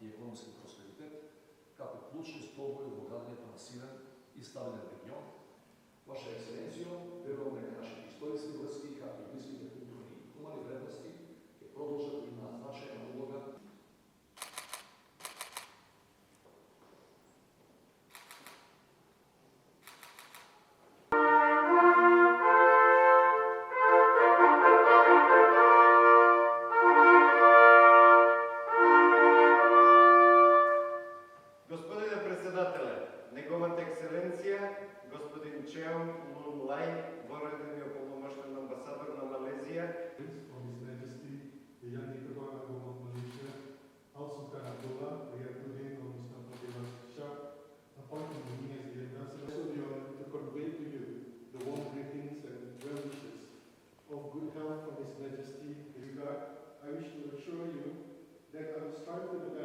и економски просперитет, како клучни столбови во градењето на силен и стабилен регион. Ваша ексцеленцијо, верувам дека нашите историски врски, како и блиските културни и хумани вредности ќе продолжат да имаат значајна улога. Господине председателе, неговата ексцеленција, господин Чеон Лун Лај, вореден и ополномощен амбасадор на Малезија, From His Majesty, the Yang di-Pertuan Agama Malaysia, Al-Sultan Abdullah, Riyadudin or Mustafa Dewan Shah, appointing me as the ambassador. Also the honor to convey to you the warm greetings and well wishes of good health from His Majesty. I wish to assure you that I will strive to the best